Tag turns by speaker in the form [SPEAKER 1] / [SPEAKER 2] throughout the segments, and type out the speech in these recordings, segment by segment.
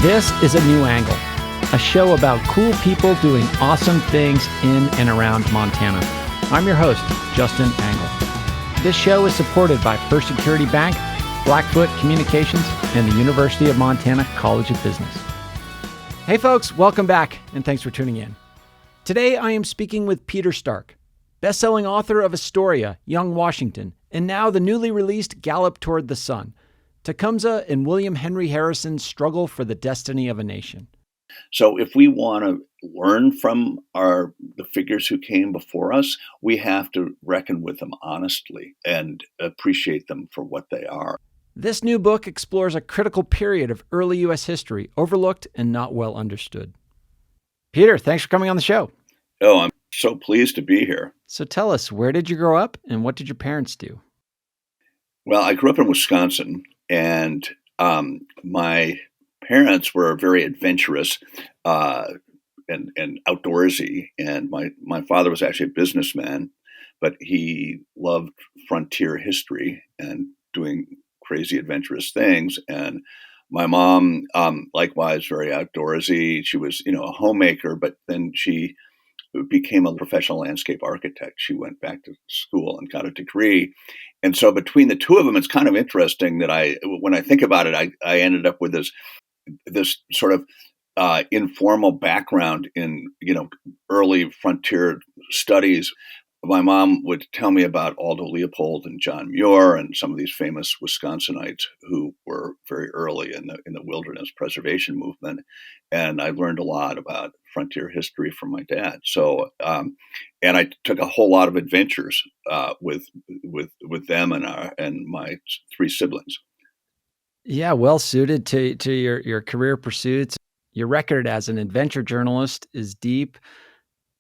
[SPEAKER 1] This is A New Angle, a show about cool people doing awesome things in and around Montana. I'm your host, Justin Angle. This show is supported by First Security Bank, Blackfoot Communications, and the University of Montana College of Business. Hey folks, welcome back, and thanks for tuning in. Today I am speaking with Peter Stark, best-selling author of Astoria, Young Washington, and now the newly released Gallop Toward the Sun. Tecumseh and William Henry Harrison's struggle for the destiny of a nation.
[SPEAKER 2] So if we want to learn from the figures who came before us, we have to reckon with them honestly and appreciate them for what they are.
[SPEAKER 1] This new book explores a critical period of early U.S. history, overlooked and not well understood. Peter, thanks for coming on the show.
[SPEAKER 2] Oh, I'm so pleased to be here.
[SPEAKER 1] So tell us, where did you grow up and what did your parents do?
[SPEAKER 2] Well, I grew up in Wisconsin, and my parents were very adventurous and outdoorsy. And my father was actually a businessman, but he loved frontier history and doing crazy adventurous things. And my mom, likewise, very outdoorsy. She was, a homemaker, but then she became a professional landscape architect. She went back to school and got a degree. And so between the two of them, it's kind of interesting that when I think about it, I ended up with this sort of informal background in, early frontier studies. My mom would tell me about Aldo Leopold and John Muir and some of these famous Wisconsinites who were very early in the wilderness preservation movement, and I learned a lot about frontier history from my dad. So, and I took a whole lot of adventures with them and my three siblings.
[SPEAKER 1] Yeah, well suited to your career pursuits. Your record as an adventure journalist is deep.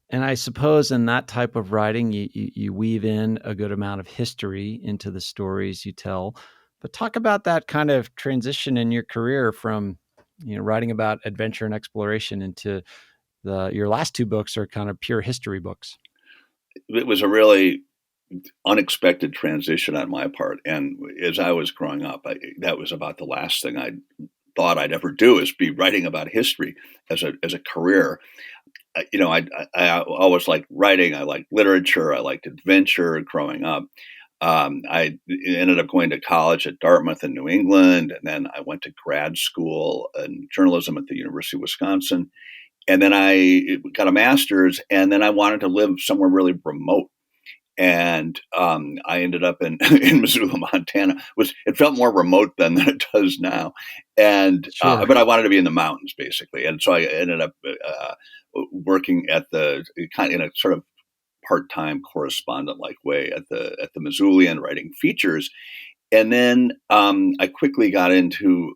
[SPEAKER 1] And I suppose in that type of writing, you weave in a good amount of history into the stories you tell. But talk about that kind of transition in your career from, writing about adventure and exploration into your last two books are kind of pure history books.
[SPEAKER 2] It was a really unexpected transition on my part. And as I was growing up, that was about the last thing I thought I'd ever do, is be writing about history as a career. I always liked writing. I liked literature. I liked adventure growing up. I ended up going to college at Dartmouth in New England, and then I went to grad school in journalism at the University of Wisconsin. And then I got a master's, and then I wanted to live somewhere really remote. And I ended up in Missoula, Montana. It felt more remote then than it does now, and
[SPEAKER 1] Sure.
[SPEAKER 2] But I wanted to be in the mountains basically, and so I ended up working at in a sort of part-time correspondent-like way at the Missoulian, writing features, and then I quickly got into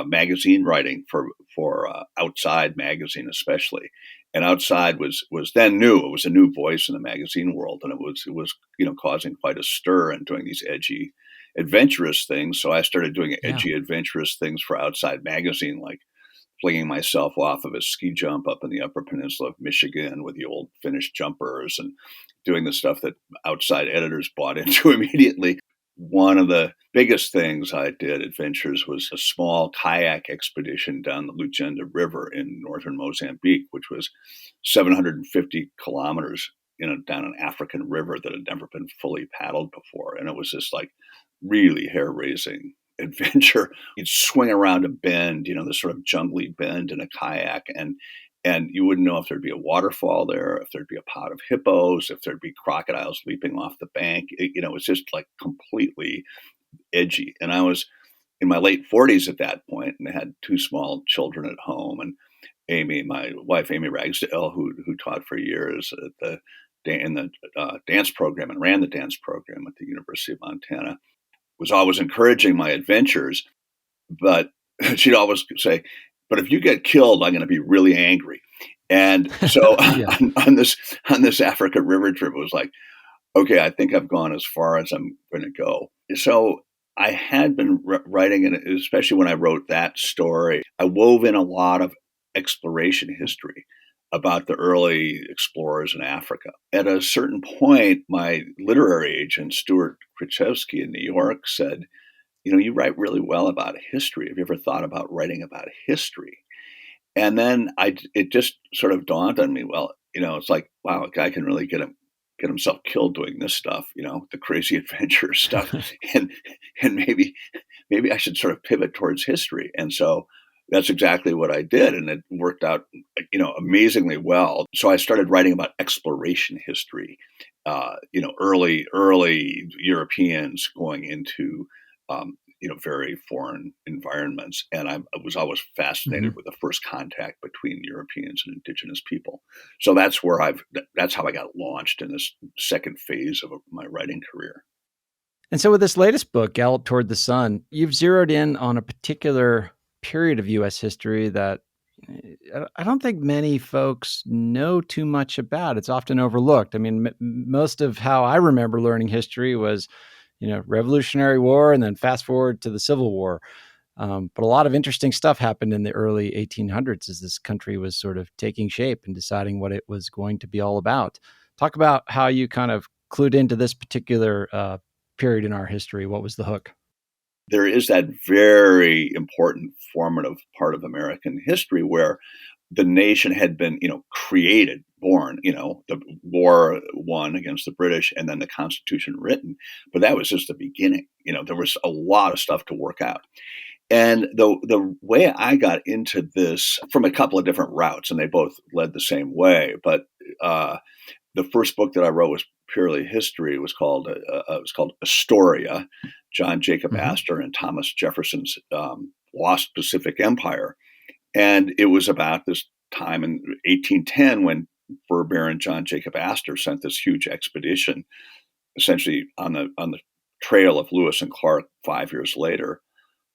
[SPEAKER 2] magazine writing for Outside magazine, especially. And Outside was then new. It was a new voice in the magazine world, and it was causing quite a stir and doing these edgy, adventurous things. So I started doing edgy, adventurous things for Outside magazine, like flinging myself off of a ski jump up in the Upper Peninsula of Michigan with the old Finnish jumpers, and doing the stuff that Outside editors bought into immediately. One of the biggest things I did, adventures, was a small kayak expedition down the Lugenda River in northern Mozambique, which was 750 kilometers down an African river that had never been fully paddled before. And it was this like really hair-raising adventure. You'd swing around a bend, this sort of jungly bend in a kayak, and you wouldn't know if there'd be a waterfall there, if there'd be a pod of hippos, if there'd be crocodiles leaping off the bank. It was just like completely edgy. And I was in my late 40s at that point, and I had two small children at home. And Amy, my wife, Amy Ragsdale, who taught for years in the dance program and ran the dance program at the University of Montana, was always encouraging my adventures. But she'd always say, but if you get killed, I'm going to be really angry. And so on this Africa river trip, it was like, okay, I think I've gone as far as I'm going to go. So I had been writing, and especially when I wrote that story, I wove in a lot of exploration history about the early explorers in Africa. At a certain point, my literary agent, Stuart Krichevsky in New York, said, you write really well about history. Have you ever thought about writing about history? And then it just sort of dawned on me, well, it's like, wow, a guy can really get himself killed doing this stuff, the crazy adventure stuff. And and maybe I should sort of pivot towards history. And so that's exactly what I did. And it worked out, amazingly well. So I started writing about exploration history, early Europeans going into, very foreign environments. And I was always fascinated
[SPEAKER 1] Mhm.
[SPEAKER 2] with the first contact between Europeans and indigenous people. So that's how I got launched in this second phase of my writing career.
[SPEAKER 1] And so with this latest book, Gallop Toward the Sun, you've zeroed in on a particular period of US history that I don't think many folks know too much about. It's often overlooked. I mean, most of how I remember learning history was, Revolutionary War and then fast forward to the Civil War. But a lot of interesting stuff happened in the early 1800s as this country was sort of taking shape and deciding what it was going to be all about. Talk about how you kind of clued into this particular period in our history. What was the hook?
[SPEAKER 2] There is that very important formative part of American history where the nation had been, created, born, the war won against the British and then the Constitution written. But that was just the beginning. There was a lot of stuff to work out. And the way I got into this from a couple of different routes, and they both led the same way, but the first book that I wrote was purely history. It was called Astoria, John Jacob
[SPEAKER 1] Hmm.
[SPEAKER 2] Astor and Thomas Jefferson's lost Pacific Empire, and it was about this time in 1810 when Fur Baron John Jacob Astor sent this huge expedition, essentially on the trail of Lewis and Clark 5 years later,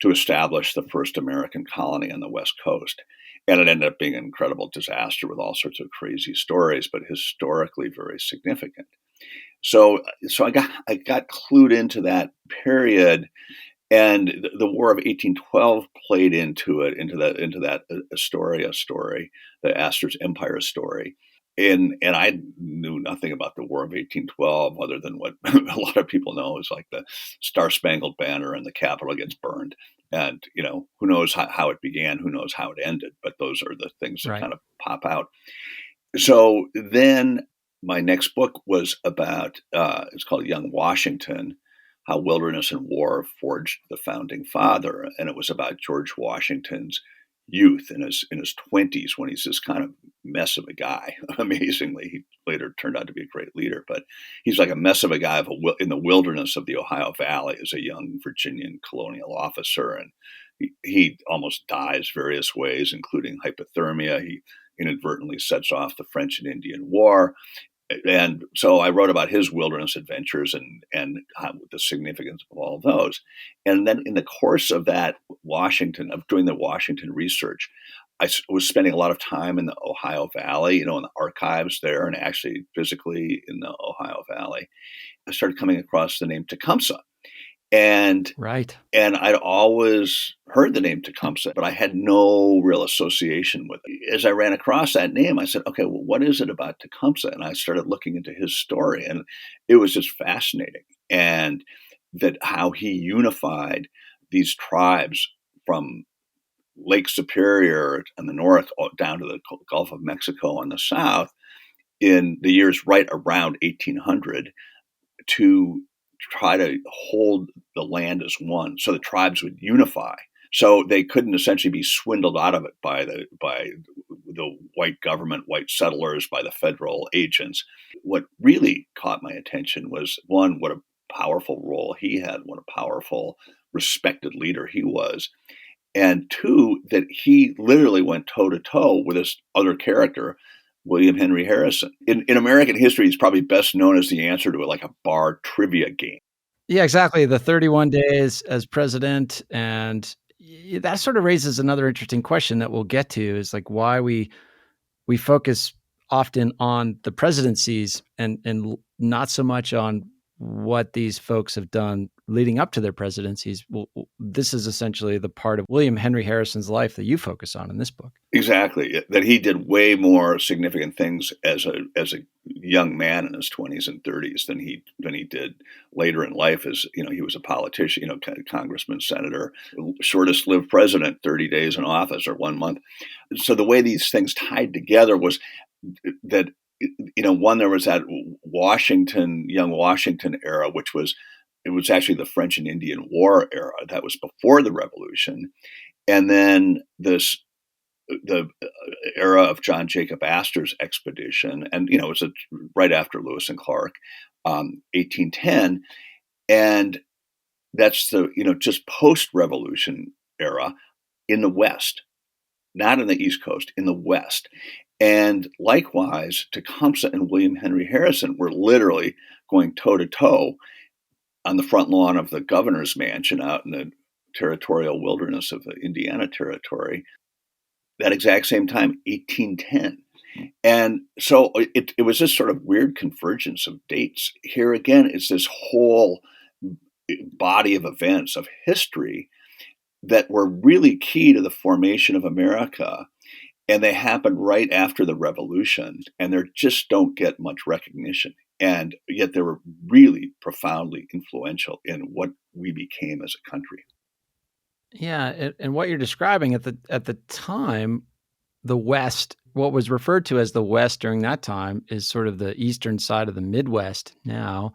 [SPEAKER 2] to establish the first American colony on the West Coast. And it ended up being an incredible disaster with all sorts of crazy stories, but historically very significant. So I got clued into that period, and the War of 1812 played into that Astoria story, the Astor's Empire story. And I knew nothing about the War of 1812 other than what a lot of people know is like the Star Spangled Banner and the Capitol gets burned. And, who knows how it began, who knows how it ended, but those are the things that
[SPEAKER 1] Right.
[SPEAKER 2] kind of pop out. So then my next book was about, it's called Young Washington, How Wilderness and War Forged the Founding Father. And it was about George Washington's youth in his 20s when he's this kind of mess of a guy. Amazingly, he later turned out to be a great leader, but he's like a mess of a guy in the wilderness of the Ohio Valley as a young Virginian colonial officer. And he almost dies various ways, including hypothermia. He inadvertently sets off the French and Indian War. And so I wrote about his wilderness adventures and the significance of all of those. And then in the course of doing the Washington research, was spending a lot of time in the Ohio Valley, in the archives there, and actually physically in the Ohio Valley. I started coming across the name Tecumseh, and
[SPEAKER 1] Right.
[SPEAKER 2] and I'd always heard the name Tecumseh, but I had no real association with it. As I ran across that name, I said, okay, well, what is it about Tecumseh? And I started looking into his story, and it was just fascinating. And that how he unified these tribes from Lake Superior in the north down to the Gulf of Mexico in the south in the years right around 1800 to try to hold the land as one, so the tribes would unify. So they couldn't essentially be swindled out of it by the white government, white settlers, by the federal agents. What really caught my attention was one, what a powerful role he had, what a powerful, respected leader he was, and two, that he literally went toe to toe with this other character, William Henry Harrison. In American history, he's probably best known as the answer to like a bar trivia game.
[SPEAKER 1] Yeah, exactly. The 31 days as president. And that sort of raises another interesting question that we'll get to is like why we focus often on the presidencies and not so much on what these folks have done leading up to their presidencies, well, this is essentially the part of William Henry Harrison's life that you focus on in this book.
[SPEAKER 2] Exactly. That he did way more significant things as a young man in his 20s and 30s than he did later in life. As he was a politician, congressman, senator, shortest lived president, 30 days in office or 1 month. So the way these things tied together was that one, there was that young Washington era, which was actually the French and Indian War era. That was before the Revolution, and then the era of John Jacob Astor's expedition, and it was right after Lewis and Clark, 1810, and that's the just post-Revolution era in the West, not in the East Coast, in the West. And likewise, Tecumseh and William Henry Harrison were literally going toe-to-toe on the front lawn of the governor's mansion out in the territorial wilderness of the Indiana Territory, that exact same time, 1810. And so it was this sort of weird convergence of dates. Here again is this whole body of events, of history, that were really key to the formation of America. And they happened right after the Revolution, and they just don't get much recognition. And yet they were really profoundly influential in what we became as a country.
[SPEAKER 1] Yeah, and what you're describing at the time, the West, what was referred to as the West during that time, is sort of the eastern side of the Midwest now.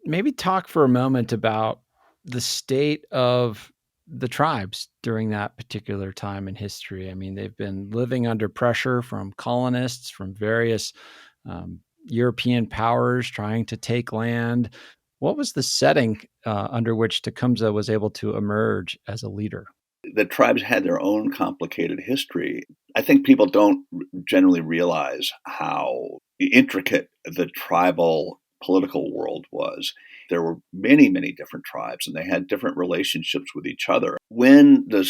[SPEAKER 1] Maybe talk for a moment about the state of the tribes during that particular time in history. I mean, they've been living under pressure from colonists, from various European powers trying to take land. What was the setting under which Tecumseh was able to emerge as a leader?
[SPEAKER 2] The tribes had their own complicated history. I think people don't generally realize how intricate the tribal political world was. There were many, many different tribes, and they had different relationships with each other. When the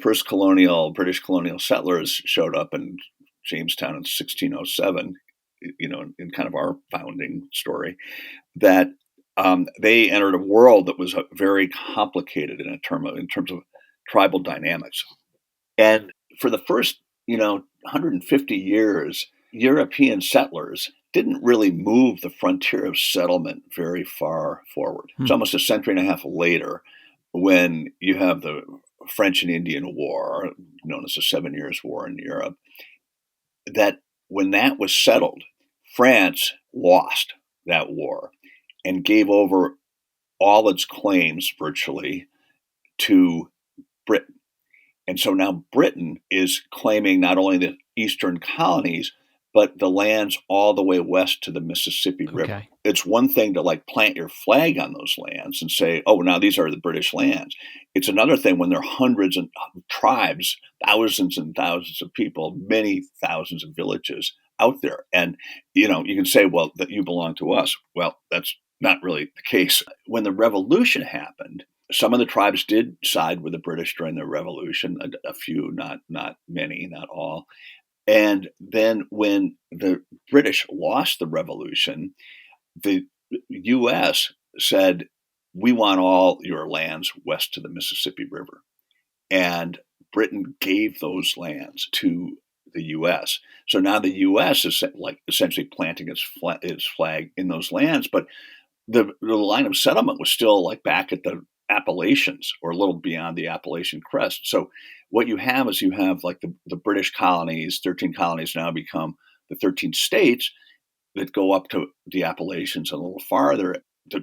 [SPEAKER 2] first British colonial settlers showed up in Jamestown in 1607, in kind of our founding story, that they entered a world that was very complicated in terms of tribal dynamics. And for the first, 150 years, European settlers didn't really move the frontier of settlement very far forward. It's almost a century and a half later when you have the French and Indian War, known as the 7 Years' War in Europe, that when that was settled, France lost that war and gave over all its claims virtually to Britain. And so now Britain is claiming not only the eastern colonies, but the lands all the way west to the Mississippi River.
[SPEAKER 1] Okay.
[SPEAKER 2] It's one thing to plant your flag on those lands and say, oh, now these are the British lands. It's another thing when there are hundreds of tribes, thousands and thousands of people, many thousands of villages out there. And, you can say, well, that you belong to us. Well, that's not really the case. When the Revolution happened, some of the tribes did side with the British during the Revolution, a few, not many, not all. And then when the British lost the Revolution, the U.S. said, we want all your lands west to the Mississippi River. And Britain gave those lands to the U.S. So now the U.S. is essentially planting its flag in those lands. But the line of settlement was still back at the Appalachians or a little beyond the Appalachian crest. So what you have is the British colonies, 13 colonies now become the 13 states that go up to the Appalachians and a little farther.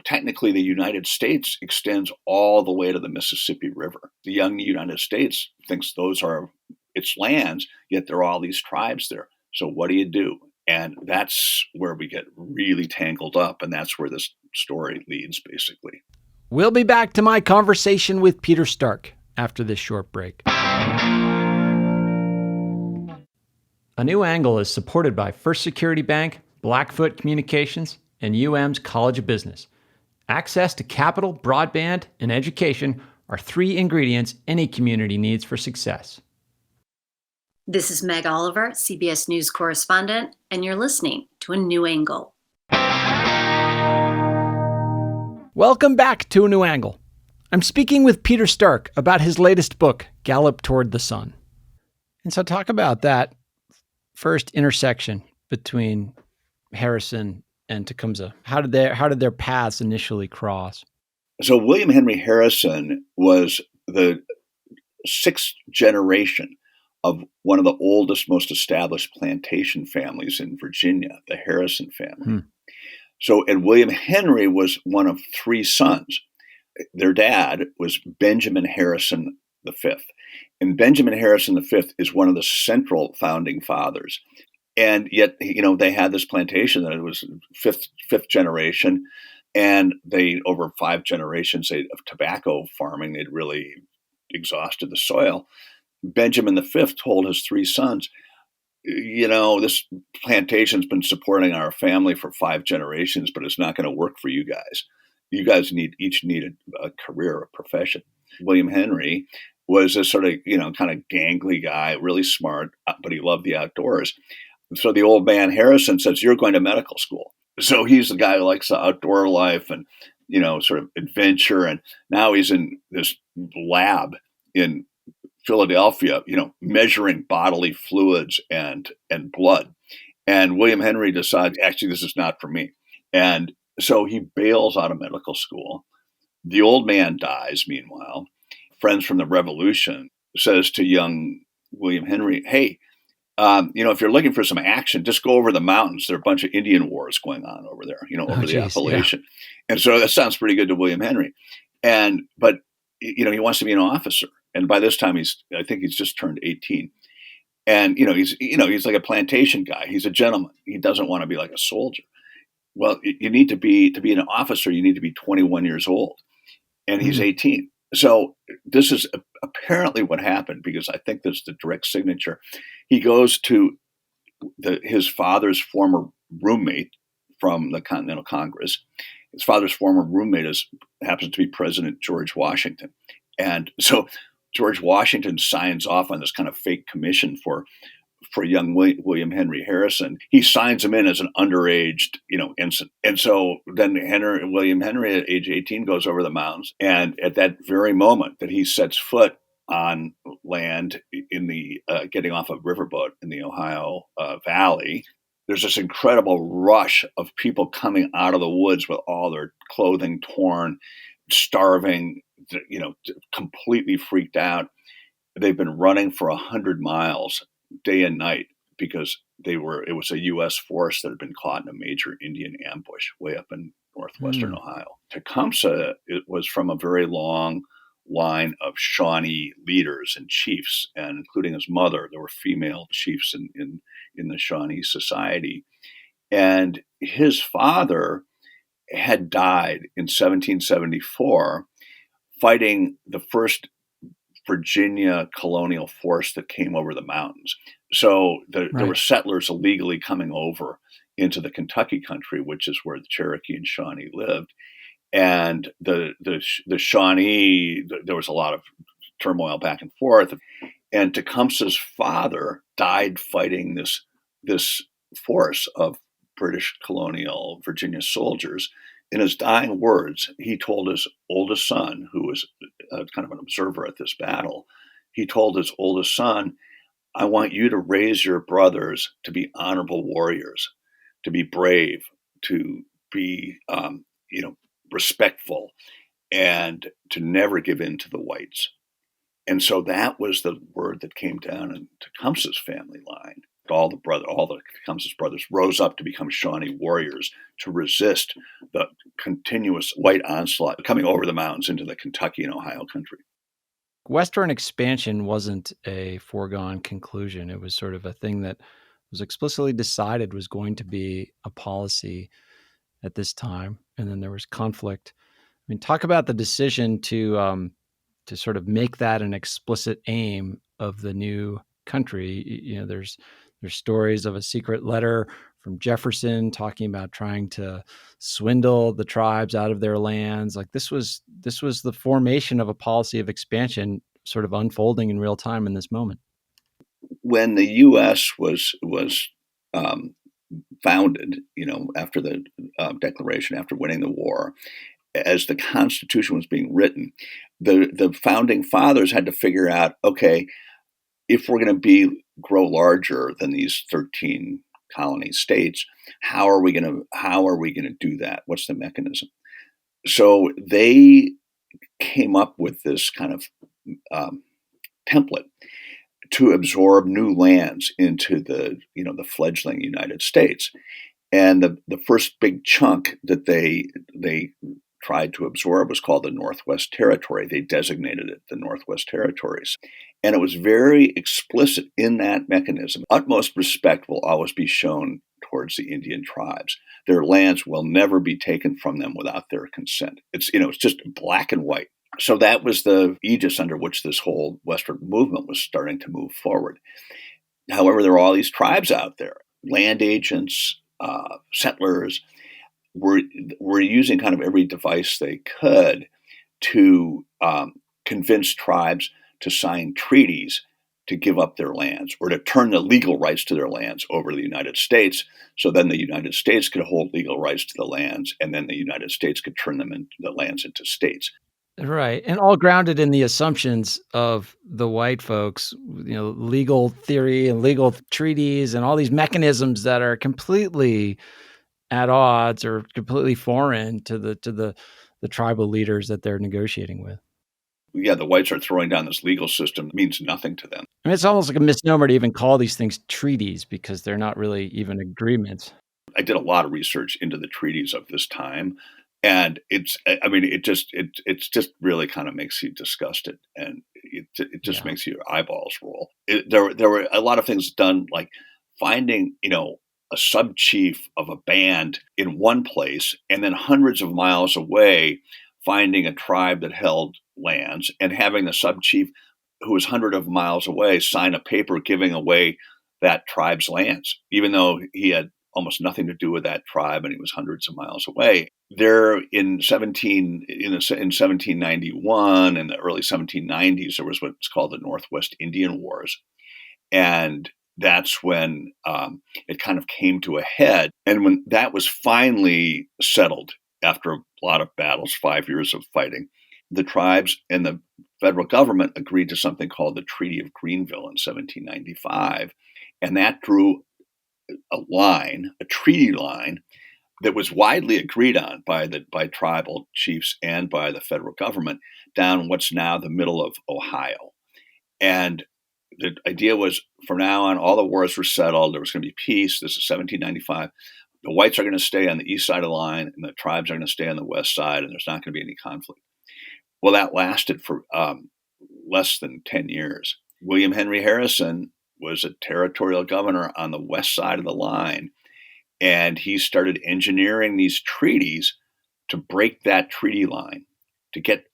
[SPEAKER 2] Technically, the United States extends all the way to the Mississippi River. The young United States thinks those are its lands, yet there are all these tribes there. So what do? And that's where we get really tangled up, and that's where this story leads, basically.
[SPEAKER 1] We'll be back to my conversation with Peter Stark after this short break. A New Angle is supported by First Security Bank, Blackfoot Communications, and UM's College of Business. Access to capital, broadband, and education are 3 ingredients any community needs for success.
[SPEAKER 3] This is Meg Oliver, CBS News correspondent, and you're listening to A New Angle.
[SPEAKER 1] Welcome back to A New Angle. I'm speaking with Peter Stark about his latest book, Gallop Toward the Sun. And so talk about that first intersection between Harrison and Tecumseh. How did their paths initially cross?
[SPEAKER 2] So William Henry Harrison was the sixth generation of one of the oldest, most established plantation families in Virginia, the Harrison family. And William Henry was one of three sons. Their dad was Benjamin Harrison V. And Benjamin Harrison V is one of the central founding fathers. And yet, they had this plantation that it was fifth generation. And they, over 5 generations of tobacco farming, they'd really exhausted the soil. Benjamin V told his three sons, this plantation's been supporting our family for 5 generations, but it's not going to work for you guys. You guys each need a career, a profession. William Henry was a sort of, kind of gangly guy, really smart, but he loved the outdoors. So the old man Harrison says, you're going to medical school. So he's the guy who likes the outdoor life and, sort of adventure. And now he's in this lab in Philadelphia, measuring bodily fluids and blood. And William Henry decides, actually, this is not for me. And so he bails out of medical school. The old man dies, meanwhile. Friends from the Revolution says to young William Henry, hey, if you're looking for some action, just go over the mountains. There are a bunch of Indian wars going on over there, over the Appalachian. Yeah. And so that sounds pretty good to William Henry. But he wants to be an officer. And by this time, I think he's just turned 18. And, he's like a plantation guy. He's a gentleman. He doesn't want to be like a soldier. Well, you need to be an officer, you need to be 21 years old. And he's 18. So this is apparently what happened, because I think that's the direct signature. He goes to his father's former roommate from the Continental Congress. His father's former roommate happens to be President George Washington. And so George Washington signs off on this kind of fake commission for young William Henry Harrison. He signs him in as an underage, ensign. And so then William Henry at age 18 goes over the mountains. And at that very moment that he sets foot on land in the getting off a riverboat in the Ohio Valley, there's this incredible rush of people coming out of the woods with all their clothing torn, starving, completely freaked out. They've been running for 100 miles day and night because it was a U.S. force that had been caught in a major Indian ambush way up in northwestern Ohio. Tecumseh was from a very long line of Shawnee leaders and chiefs, and including his mother. There were female chiefs in the Shawnee society. And his father had died in 1774 fighting the first Virginia colonial force that came over the mountains. So there were settlers illegally coming over into the Kentucky country, which is where the Cherokee and Shawnee lived. And the Shawnee, there was a lot of turmoil back and forth. And Tecumseh's father died fighting this force of British colonial Virginia soldiers. In his dying words, he told his oldest son, who was kind of an observer at this battle, he told his oldest son, I want you to raise your brothers to be honorable warriors, to be brave, to be, respectful, and to never give in to the whites. And so that was the word that came down in Tecumseh's family line. All the Tecumseh's brothers rose up to become Shawnee warriors to resist the continuous white onslaught coming over the mountains into the Kentucky and Ohio country.
[SPEAKER 1] Western expansion wasn't a foregone conclusion. It was sort of a thing that was explicitly decided was going to be a policy at this time. And then there was conflict. I mean, talk about the decision to sort of make that an explicit aim of the new country. There's stories of a secret letter from Jefferson talking about trying to swindle the tribes out of their lands. Like this was the formation of a policy of expansion sort of unfolding in real time in this moment.
[SPEAKER 2] When the U.S. was founded, after the Declaration, after winning the war, as the Constitution was being written, the founding fathers had to figure out, okay, if we're going to grow larger than these 13 colony states, how are we going to do that? What's the mechanism? So they came up with this kind of template to absorb new lands into the fledgling United States. And the first big chunk that they tried to absorb was called the Northwest Territory. They designated it the Northwest Territories. And it was very explicit in that mechanism. Utmost respect will always be shown towards the Indian tribes. Their lands will never be taken from them without their consent. It's just black and white. So that was the aegis under which this whole Westward movement was starting to move forward. However, there are all these tribes out there, land agents, settlers, were using kind of every device they could to convince tribes to sign treaties to give up their lands or to turn the legal rights to their lands over to the United States. So then the United States could hold legal rights to the lands, and then the United States could turn the lands into states.
[SPEAKER 1] Right. And all grounded in the assumptions of the white folks, legal theory and legal treaties and all these mechanisms that are completely at odds or completely foreign to the tribal leaders that they're negotiating with.
[SPEAKER 2] Yeah, the whites are throwing down this legal system that means nothing to them.
[SPEAKER 1] I mean, it's almost like a misnomer to even call these things treaties because they're not really even agreements.
[SPEAKER 2] I did a lot of research into the treaties of this time, and it just really kind of makes you disgusted, and it just makes your eyeballs roll. There were a lot of things done, like finding, a sub chief of a band in one place, and then hundreds of miles away, finding a tribe that held lands and having the sub chief who was hundreds of miles away sign a paper giving away that tribe's lands, even though he had almost nothing to do with that tribe and he was hundreds of miles away. There in 1791 and the early 1790s, there was what's called the Northwest Indian Wars. And that's when it kind of came to a head. And when that was finally settled after a lot of battles, 5 years of fighting, the tribes and the federal government agreed to something called the Treaty of Greenville in 1795. And that drew a treaty line that was widely agreed on by tribal chiefs and by the federal government down what's now the middle of Ohio. And the idea was, from now on, all the wars were settled. There was going to be peace. This is 1795. The whites are going to stay on the east side of the line, and the tribes are going to stay on the west side, and there's not going to be any conflict. Well, that lasted for less than 10 years. William Henry Harrison was a territorial governor on the west side of the line, and he started engineering these treaties to break that treaty line, to get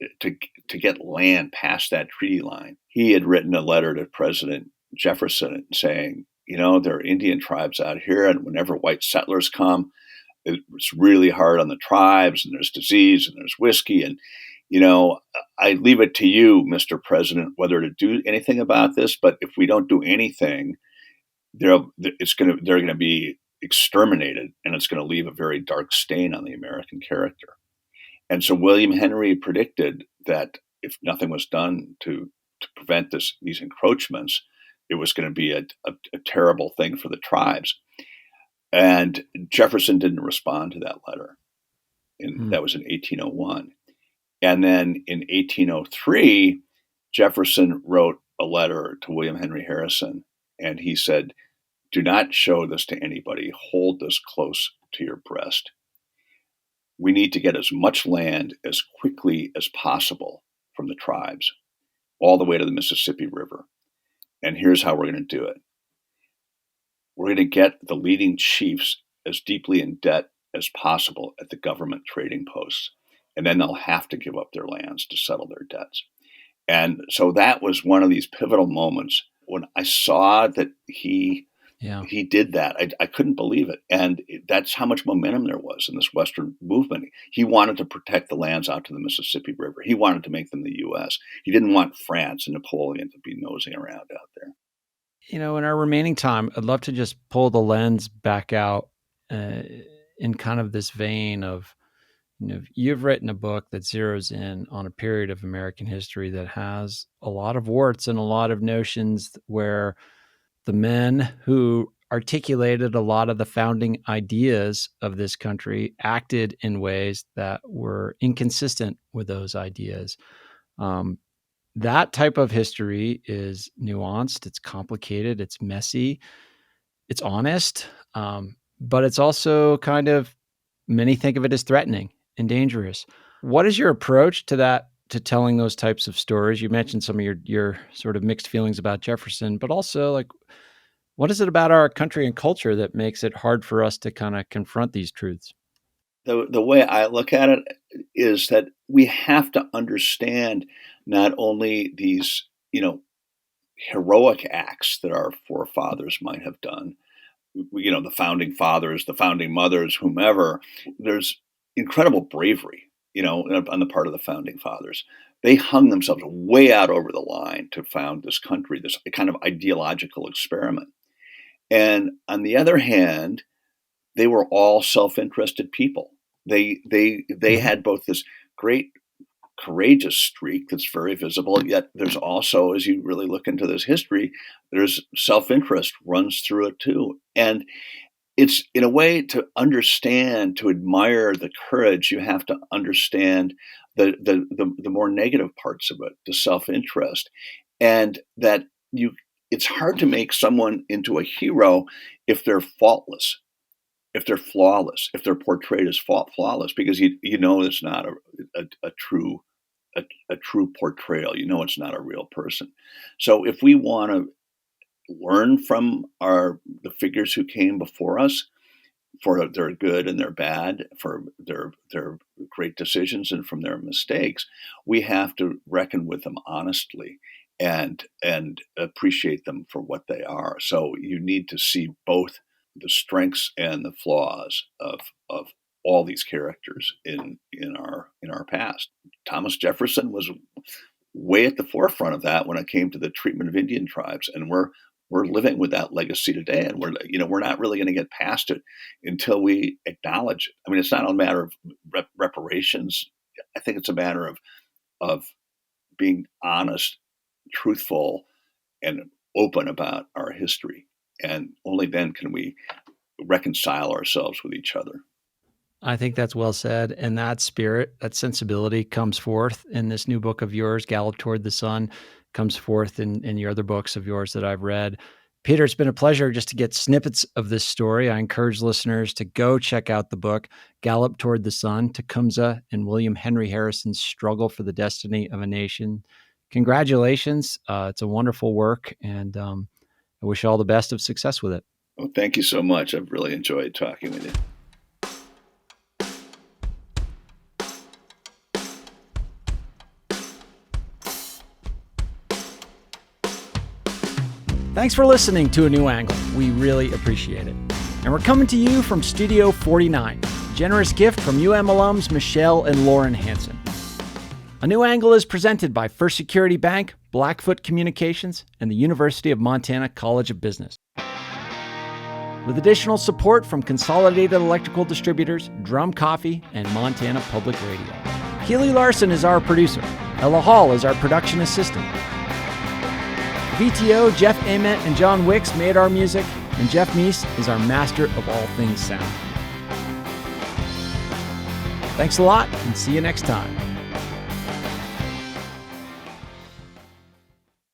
[SPEAKER 2] land past that treaty line. He had written a letter to President Jefferson saying, there are Indian tribes out here, and whenever white settlers come, it's really hard on the tribes, and there's disease, and there's whiskey, and I leave it to you, Mr. President, whether to do anything about this. But if we don't do anything, they're going to be exterminated, and it's going to leave a very dark stain on the American character. And so William Henry predicted that if nothing was done to prevent these encroachments, it was going to be a terrible thing for the tribes. And Jefferson didn't respond to that letter. That was in 1801. And then in 1803, Jefferson wrote a letter to William Henry Harrison, and he said, "Do not show this to anybody. Hold this close to your breast. We need to get as much land as quickly as possible from the tribes, all the way to the Mississippi River. And here's how we're going to do it. We're going to get the leading chiefs as deeply in debt as possible at the government trading posts. And then they'll have to give up their lands to settle their debts." And so that was one of these pivotal moments when I saw that he did that. I couldn't believe it. And that's how much momentum there was in this Western movement. He wanted to protect the lands out to the Mississippi River. He wanted to make them the U.S. He didn't want France and Napoleon to be nosing around out there.
[SPEAKER 1] In our remaining time, I'd love to just pull the lens back out in kind of this vein of, You've written a book that zeroes in on a period of American history that has a lot of warts and a lot of notions where the men who articulated a lot of the founding ideas of this country acted in ways that were inconsistent with those ideas. That type of history is nuanced, it's complicated, it's messy, it's honest, but it's also kind of, many think of it as threatening and dangerous. What is your approach to that, to telling those types of stories? You mentioned some of your sort of mixed feelings about Jefferson, but also like, what is it about our country and culture that makes it hard for us to kind of confront these truths?
[SPEAKER 2] The way I look at it is that we have to understand not only these, heroic acts that our forefathers might have done, the founding fathers, the founding mothers, whomever. There's incredible bravery, on the part of the founding fathers. They hung themselves way out over the line to found this country, this kind of ideological experiment. And on the other hand, they were all self-interested people. They had both this great courageous streak that's very visible, yet there's also, as you really look into this history, there's self-interest runs through it too. And it's, in a way, to understand, to admire the courage, you have to understand the more negative parts of it, the self-interest, and that it's hard to make someone into a hero if they're faultless, if they're flawless, if they're portrayed as flawless, because it's not a true portrayal. It's not a real person. So if we want to learn from the figures who came before us, for their good and their bad, for their great decisions and from their mistakes, we have to reckon with them honestly and appreciate them for what they are. So you need to see both the strengths and the flaws of all these characters in our past. Thomas Jefferson was way at the forefront of that when it came to the treatment of Indian tribes, and we're living with that legacy today, and we're not really going to get past it until we acknowledge it. I mean, it's not a matter of reparations. I think it's a matter of being honest, truthful, and open about our history, and only then can we reconcile ourselves with each other.
[SPEAKER 1] I think that's well said. And that spirit, that sensibility comes forth in this new book of yours, Gallop Toward the Sun, comes forth in your other books of yours that I've read. Peter, it's been a pleasure just to get snippets of this story. I encourage listeners to go check out the book, Gallop Toward the Sun, Tecumseh and William Henry Harrison's Struggle for the Destiny of a Nation. Congratulations. It's a wonderful work, and I wish you all the best of success with it.
[SPEAKER 2] Well, thank you so much. I've really enjoyed talking with you.
[SPEAKER 1] Thanks for listening to A New Angle. We really appreciate it. And we're coming to you from Studio 49, a generous gift from UM alums Michelle and Lauren Hansen. A New Angle is presented by First Security Bank, Blackfoot Communications, and the University of Montana College of Business. With additional support from Consolidated Electrical Distributors, Drum Coffee, and Montana Public Radio. Keely Larson is our producer. Ella Hall is our production assistant. VTO, Jeff Ament, and John Wicks made our music, and Jeff Meese is our master of all things sound. Thanks a lot, and see you next time.